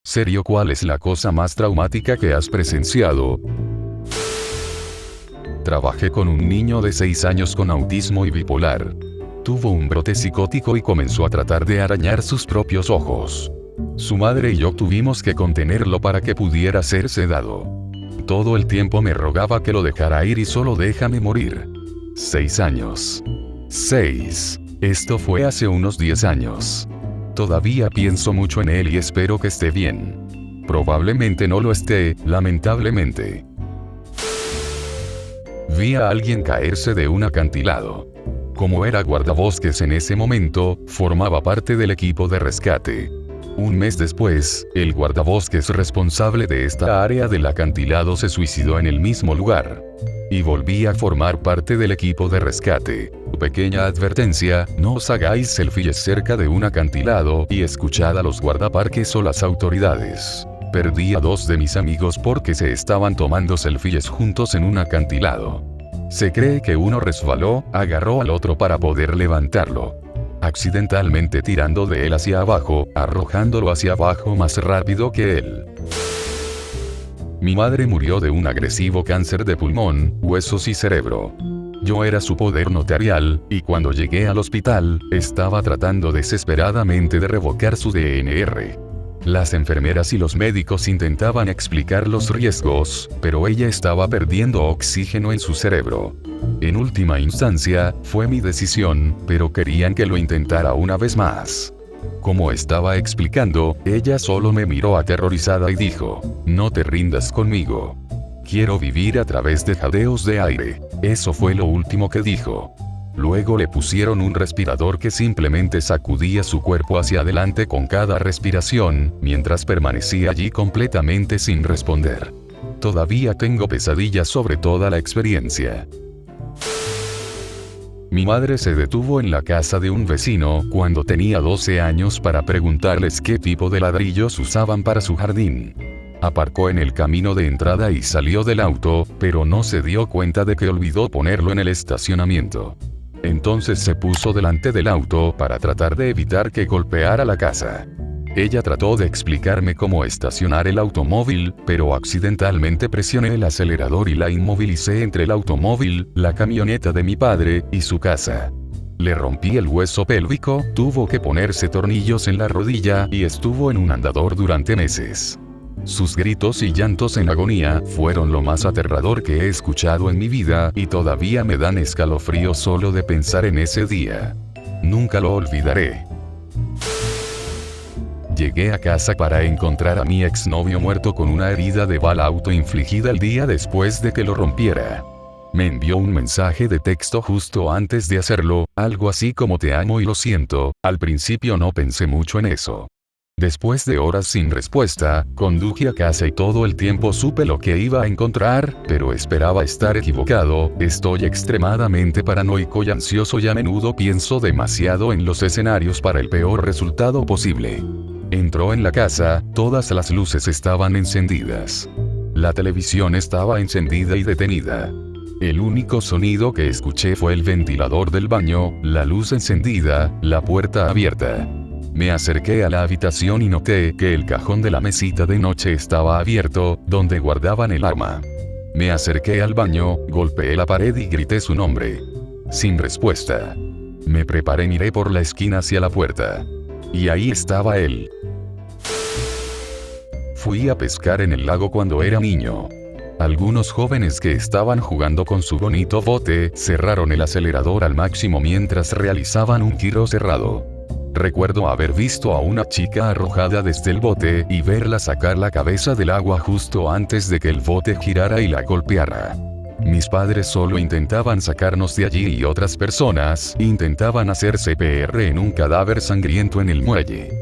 Serio, ¿cuál es la cosa más traumática que has presenciado? Trabajé con un niño de 6 años con autismo y bipolar. Tuvo un brote psicótico y comenzó a tratar de arañar sus propios ojos. Su madre y yo tuvimos que contenerlo para que pudiera ser sedado. Todo el tiempo me rogaba que lo dejara ir y solo déjame morir. 6 años. 6. Esto fue hace unos 10 años. Todavía pienso mucho en él y espero que esté bien. Probablemente no lo esté, lamentablemente. Vi a alguien caerse de un acantilado. Como era guardabosques en ese momento, formaba parte del equipo de rescate. Un mes después, el guardabosques responsable de esta área del acantilado se suicidó en el mismo lugar. Y volví a formar parte del equipo de rescate. Pequeña advertencia: no os hagáis selfies cerca de un acantilado y escuchad a los guardaparques o las autoridades. Perdí a 2 de mis amigos porque se estaban tomando selfies juntos en un acantilado. Se cree que uno resbaló, agarró al otro para poder levantarlo, accidentalmente tirando de él hacia abajo, arrojándolo hacia abajo más rápido que él. Mi madre murió de un agresivo cáncer de pulmón, huesos y cerebro. Yo era su poder notarial, y cuando llegué al hospital, estaba tratando desesperadamente de revocar su DNR. Las enfermeras y los médicos intentaban explicar los riesgos, pero ella estaba perdiendo oxígeno en su cerebro. En última instancia, fue mi decisión, pero querían que lo intentara una vez más. Como estaba explicando, ella solo me miró aterrorizada y dijo: no te rindas conmigo. Quiero vivir a través de jadeos de aire. Eso fue lo último que dijo. Luego le pusieron un respirador que simplemente sacudía su cuerpo hacia adelante con cada respiración, mientras permanecía allí completamente sin responder. Todavía tengo pesadillas sobre toda la experiencia. Mi madre se detuvo en la casa de un vecino cuando tenía 12 años para preguntarles qué tipo de ladrillos usaban para su jardín. Aparcó en el camino de entrada y salió del auto, pero no se dio cuenta de que olvidó ponerlo en el estacionamiento. Entonces se puso delante del auto para tratar de evitar que golpeara la casa. Ella trató de explicarme cómo estacionar el automóvil, pero accidentalmente presioné el acelerador y la inmovilicé entre el automóvil, la camioneta de mi padre, y su casa. Le rompí el hueso pélvico, tuvo que ponerse tornillos en la rodilla y estuvo en un andador durante meses. Sus gritos y llantos en agonía fueron lo más aterrador que he escuchado en mi vida y todavía me dan escalofríos solo de pensar en ese día. Nunca lo olvidaré. Llegué a casa para encontrar a mi exnovio muerto con una herida de bala autoinfligida el día después de que lo rompiera. Me envió un mensaje de texto justo antes de hacerlo, algo así como te amo y lo siento. Al principio no pensé mucho en eso. Después de horas sin respuesta, conduje a casa y todo el tiempo supe lo que iba a encontrar, pero esperaba estar equivocado. Estoy extremadamente paranoico y ansioso y a menudo pienso demasiado en los escenarios para el peor resultado posible. Entró en la casa, todas las luces estaban encendidas. La televisión estaba encendida y detenida. El único sonido que escuché fue el ventilador del baño, la luz encendida, la puerta abierta. Me acerqué a la habitación y noté que el cajón de la mesita de noche estaba abierto, donde guardaban el arma. Me acerqué al baño, golpeé la pared y grité su nombre. Sin respuesta. Me preparé y miré por la esquina hacia la puerta. Y ahí estaba él. Fui a pescar en el lago cuando era niño. Algunos jóvenes que estaban jugando con su bonito bote cerraron el acelerador al máximo mientras realizaban un giro cerrado. Recuerdo haber visto a una chica arrojada desde el bote y verla sacar la cabeza del agua justo antes de que el bote girara y la golpeara. Mis padres solo intentaban sacarnos de allí y otras personas intentaban hacer CPR en un cadáver sangriento en el muelle.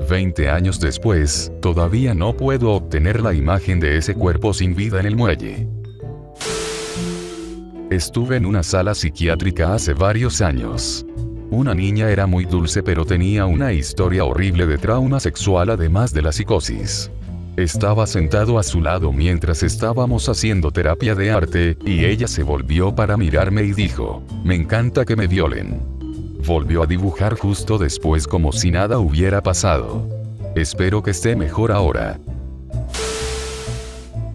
20 años después, todavía no puedo obtener la imagen de ese cuerpo sin vida en el muelle. Estuve en una sala psiquiátrica hace varios años. Una niña era muy dulce pero tenía una historia horrible de trauma sexual además de la psicosis. Estaba sentado a su lado mientras estábamos haciendo terapia de arte, y ella se volvió para mirarme y dijo: "Me encanta que me violen". Volvió a dibujar justo después como si nada hubiera pasado. Espero que esté mejor ahora.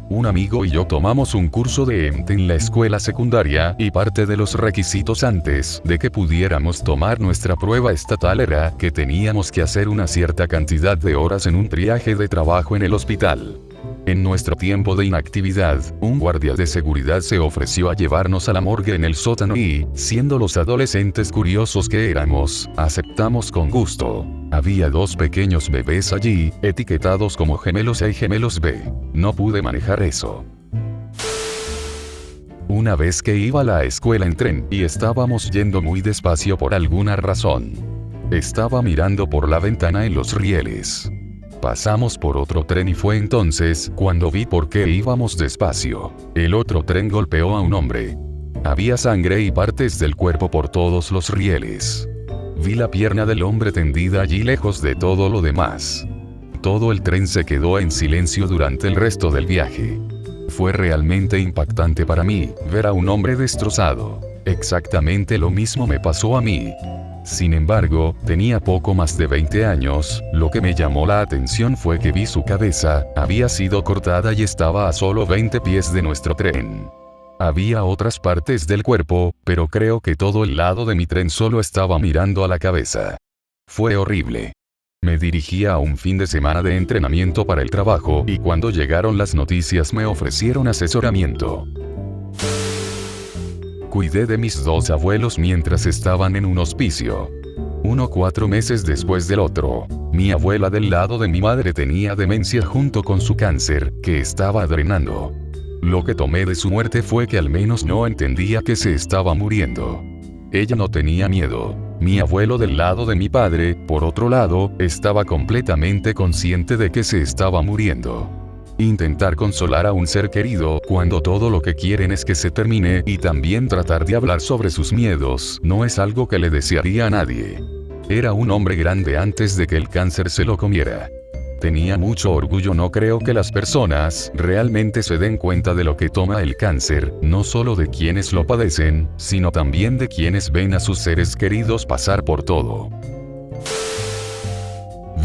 Un amigo y yo tomamos un curso de EMT en la escuela secundaria, y parte de los requisitos antes de que pudiéramos tomar nuestra prueba estatal era que teníamos que hacer una cierta cantidad de horas en un triaje de trabajo en el hospital. En nuestro tiempo de inactividad, un guardia de seguridad se ofreció a llevarnos a la morgue en el sótano y, siendo los adolescentes curiosos que éramos, aceptamos con gusto. Había 2 pequeños bebés allí, etiquetados como gemelos A y gemelos B. No pude manejar eso. Una vez que iba a la escuela en tren y estábamos yendo muy despacio por alguna razón. Estaba mirando por la ventana en los rieles. Pasamos por otro tren y fue entonces cuando vi por qué íbamos despacio. El otro tren golpeó a un hombre. Había sangre y partes del cuerpo por todos los rieles. Vi la pierna del hombre tendida allí lejos de todo lo demás. Todo el tren se quedó en silencio durante el resto del viaje. Fue realmente impactante para mí ver a un hombre destrozado. Exactamente lo mismo me pasó a mí. Sin embargo, tenía poco más de 20 años, lo que me llamó la atención fue que vi su cabeza, había sido cortada y estaba a solo 20 pies de nuestro tren. Había otras partes del cuerpo, pero creo que todo el lado de mi tren solo estaba mirando a la cabeza. Fue horrible. Me dirigía a un fin de semana de entrenamiento para el trabajo y cuando llegaron las noticias me ofrecieron asesoramiento. Cuidé de mis 2 abuelos mientras estaban en un hospicio. Uno 4 meses después del otro. Mi abuela del lado de mi madre tenía demencia junto con su cáncer, que estaba drenando. Lo que tomé de su muerte fue que al menos no entendía que se estaba muriendo. Ella no tenía miedo. Mi abuelo del lado de mi padre, por otro lado, estaba completamente consciente de que se estaba muriendo. Intentar consolar a un ser querido cuando todo lo que quieren es que se termine y también tratar de hablar sobre sus miedos no es algo que le desearía a nadie. Era un hombre grande antes de que el cáncer se lo comiera. Tenía mucho orgullo. No creo que las personas realmente se den cuenta de lo que toma el cáncer, no solo de quienes lo padecen, sino también de quienes ven a sus seres queridos pasar por todo.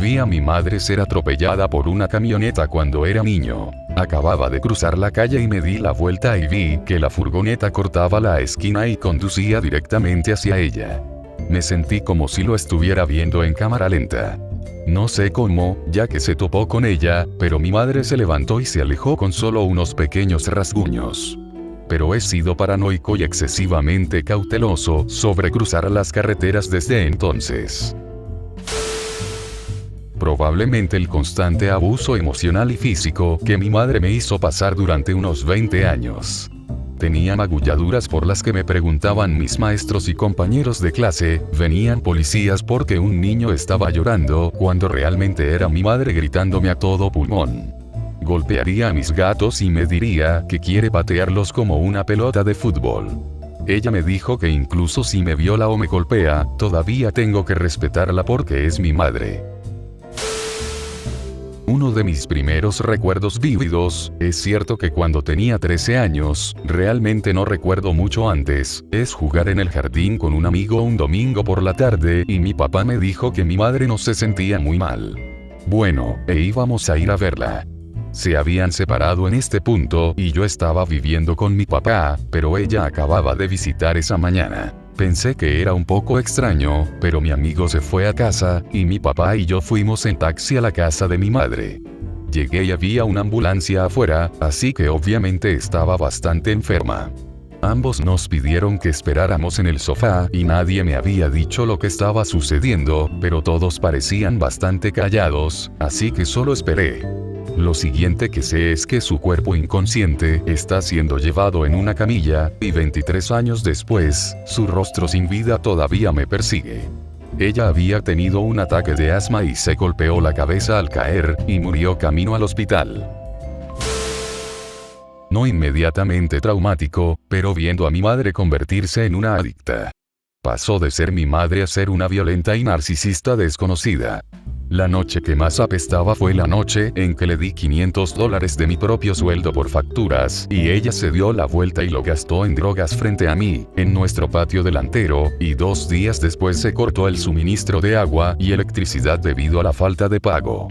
Vi a mi madre ser atropellada por una camioneta cuando era niño. Acababa de cruzar la calle y me di la vuelta y vi que la furgoneta cortaba la esquina y conducía directamente hacia ella. Me sentí como si lo estuviera viendo en cámara lenta. No sé cómo, ya que se topó con ella, pero mi madre se levantó y se alejó con solo unos pequeños rasguños. Pero he sido paranoico y excesivamente cauteloso sobre cruzar las carreteras desde entonces. Probablemente el constante abuso emocional y físico que mi madre me hizo pasar durante unos 20 años. Tenía magulladuras por las que me preguntaban mis maestros y compañeros de clase, venían policías porque un niño estaba llorando cuando realmente era mi madre gritándome a todo pulmón. Golpearía a mis gatos y me diría que quiere patearlos como una pelota de fútbol. Ella me dijo que incluso si me viola o me golpea, todavía tengo que respetarla porque es mi madre. Uno de mis primeros recuerdos vívidos, es cierto que cuando tenía 13 años, realmente no recuerdo mucho antes, es jugar en el jardín con un amigo un domingo por la tarde y mi papá me dijo que mi madre no se sentía muy mal. Bueno, íbamos a ir a verla. Se habían separado en este punto y yo estaba viviendo con mi papá, pero ella acababa de visitar esa mañana. Pensé que era un poco extraño, pero mi amigo se fue a casa, y mi papá y yo fuimos en taxi a la casa de mi madre. Llegué y había una ambulancia afuera, así que obviamente estaba bastante enferma. Ambos nos pidieron que esperáramos en el sofá y nadie me había dicho lo que estaba sucediendo, pero todos parecían bastante callados, así que solo esperé. Lo siguiente que sé es que su cuerpo inconsciente está siendo llevado en una camilla, y 23 años después, su rostro sin vida todavía me persigue. Ella había tenido un ataque de asma y se golpeó la cabeza al caer, y murió camino al hospital. No inmediatamente traumático, pero viendo a mi madre convertirse en una adicta. Pasó de ser mi madre a ser una violenta y narcisista desconocida. La noche que más apestaba fue la noche en que le di $500 de mi propio sueldo por facturas, y ella se dio la vuelta y lo gastó en drogas frente a mí, en nuestro patio delantero, y 2 días después se cortó el suministro de agua y electricidad debido a la falta de pago.